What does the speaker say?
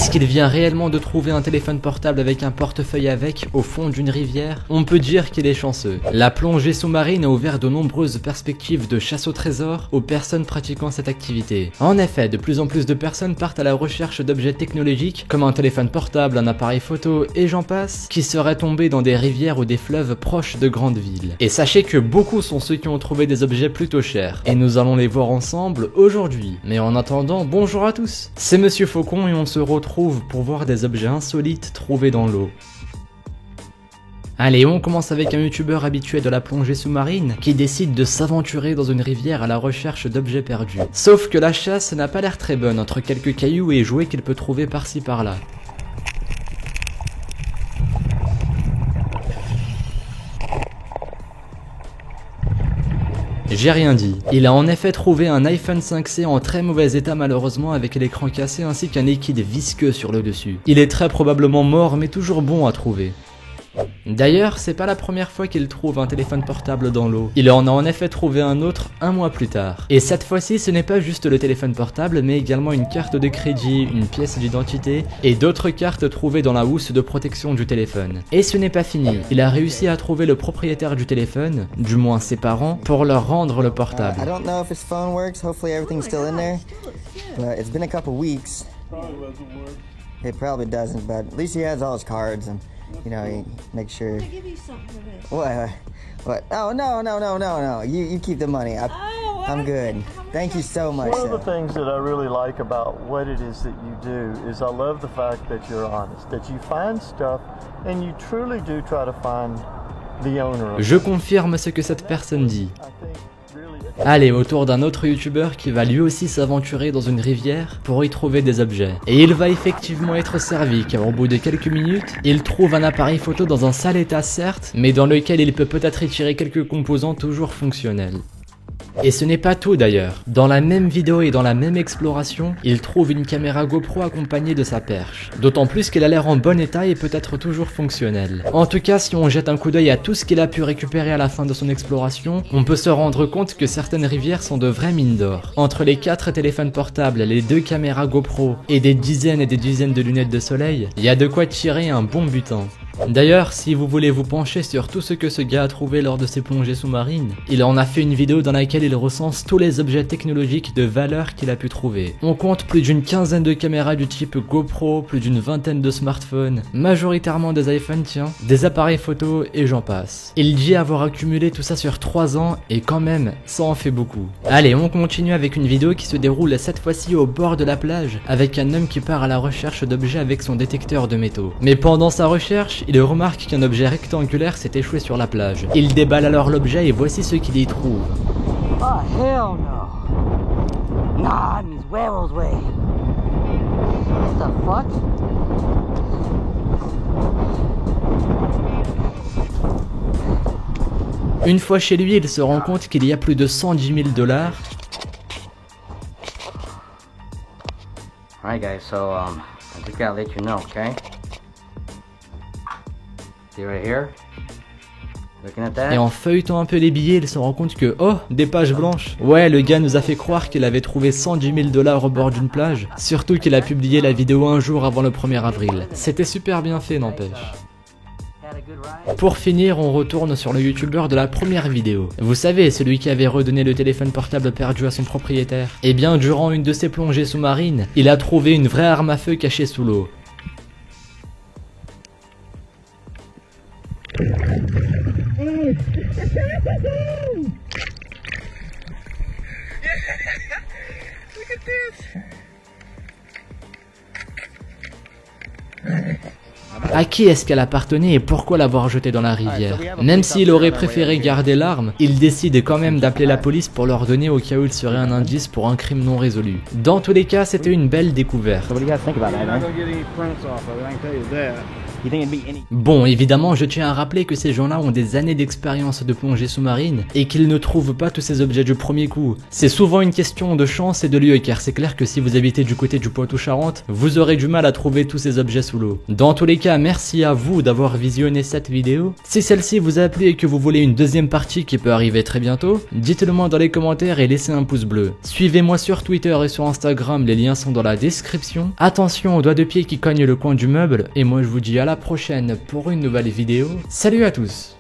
Est-ce qu'il vient réellement de trouver un téléphone portable avec un portefeuille avec au fond d'une rivière? On peut dire qu'il est chanceux. La plongée sous-marine a ouvert de nombreuses perspectives de chasse au trésor aux personnes pratiquant cette activité. En effet, de plus en plus de personnes partent à la recherche d'objets technologiques comme un téléphone portable, un appareil photo et j'en passe, qui seraient tombés dans des rivières ou des fleuves proches de grandes villes. Et sachez que beaucoup sont ceux qui ont trouvé des objets plutôt chers. Et nous allons les voir ensemble aujourd'hui. Mais en attendant, bonjour à tous. C'est Monsieur Faucon et on se retrouve pour voir des objets insolites trouvés dans l'eau. Allez, on commence avec un youtubeur habitué de la plongée sous-marine qui décide de s'aventurer dans une rivière à la recherche d'objets perdus. Sauf que la chasse n'a pas l'air très bonne entre quelques cailloux et jouets qu'il peut trouver par-ci par-là. J'ai rien dit. Il a en effet trouvé un iPhone 5C en très mauvais état malheureusement avec l'écran cassé ainsi qu'un liquide visqueux sur le dessus. Il est très probablement mort mais toujours bon à trouver. D'ailleurs, c'est pas la première fois qu'il trouve un téléphone portable dans l'eau. Il en a en effet trouvé un autre un mois plus tard. Et cette fois-ci, ce n'est pas juste le téléphone portable, mais également une carte de crédit, une pièce d'identité et d'autres cartes trouvées dans la housse de protection du téléphone. Et ce n'est pas fini. Il a réussi à trouver le propriétaire du téléphone, du moins ses parents, pour leur rendre le portable. I don't know if his phone works. Hopefully everything's still in there. But it's been a couple weeks. It probably doesn't, but at least he has all his cards and you know, he makes sure. I'll give you something of it. What? Oh no. You keep the money. I'm good. Thank you so much. One of the things that I really like about what it is that you do is I love the fact that you're honest, that you find stuff and you truly do try to find the owner. Je confirme ce que cette personne dit. Allez, au tour d'un autre youtubeur qui va lui aussi s'aventurer dans une rivière pour y trouver des objets. Et il va effectivement être servi car au bout de quelques minutes, il trouve un appareil photo dans un sale état certes, mais dans lequel il peut peut-être y tirer quelques composants toujours fonctionnels. Et ce n'est pas tout d'ailleurs. Dans la même vidéo et dans la même exploration, il trouve une caméra GoPro accompagnée de sa perche. D'autant plus qu'elle a l'air en bon état et peut être toujours fonctionnelle. En tout cas, si on jette un coup d'œil à tout ce qu'il a pu récupérer à la fin de son exploration, on peut se rendre compte que certaines rivières sont de vraies mines d'or. Entre les 4 téléphones portables, les 2 caméras GoPro et des dizaines de lunettes de soleil, il y a de quoi tirer un bon butin. D'ailleurs, si vous voulez vous pencher sur tout ce que ce gars a trouvé lors de ses plongées sous-marines, il en a fait une vidéo dans laquelle il recense tous les objets technologiques de valeur qu'il a pu trouver. On compte plus d'une quinzaine de caméras du type GoPro, plus d'une vingtaine de smartphones, majoritairement des iPhones tiens, des appareils photo et j'en passe. Il dit avoir accumulé tout ça sur 3 ans et quand même, ça en fait beaucoup. Allez, on continue avec une vidéo qui se déroule cette fois-ci au bord de la plage, avec un homme qui part à la recherche d'objets avec son détecteur de métaux. Mais pendant sa recherche, il remarque qu'un objet rectangulaire s'est échoué sur la plage. Il déballe alors l'objet et voici ce qu'il y trouve. Oh hell no. Nah, it means werewolves way. What the fuck? Une fois chez lui, il se rend compte qu'il y a plus de 110 000 $. Alright guys, so I just gotta let you know, okay? See right here? Looking at that? Et en feuilletant un peu les billets, il se rend compte que, oh, des pages blanches. Ouais, le gars nous a fait croire qu'il avait trouvé 110 000 $ au bord d'une plage. Surtout qu'il a publié la vidéo un jour avant le 1er avril. C'était super bien fait, n'empêche. Pour finir, on retourne sur le youtubeur de la première vidéo. Vous savez, celui qui avait redonné le téléphone portable perdu à son propriétaire. Eh bien, durant une de ses plongées sous-marines, il a trouvé une vraie arme à feu cachée sous l'eau. À qui est-ce qu'elle appartenait et pourquoi l'avoir jetée dans la rivière? Même s'il aurait préféré garder l'arme, il décide quand même d'appeler la police pour leur donner au cas où il serait un indice pour un crime non résolu. Dans tous les cas, c'était une belle découverte. You think it'd be any? Bon, évidemment, je tiens à rappeler que ces gens-là ont des années d'expérience de plongée sous-marine et qu'ils ne trouvent pas tous ces objets du premier coup. C'est souvent une question de chance et de lieu, car c'est clair que si vous habitez du côté du Poitou-Charentes, vous aurez du mal à trouver tous ces objets sous l'eau. Dans tous les cas, merci à vous d'avoir visionné cette vidéo. Si celle-ci vous a plu et que vous voulez une deuxième partie qui peut arriver très bientôt, dites-le moi dans les commentaires et laissez un pouce bleu. Suivez-moi sur Twitter et sur Instagram, les liens sont dans la description. Attention aux doigts de pied qui cognent le coin du meuble, et moi je vous dis à la prochaine pour une nouvelle vidéo. Salut à tous!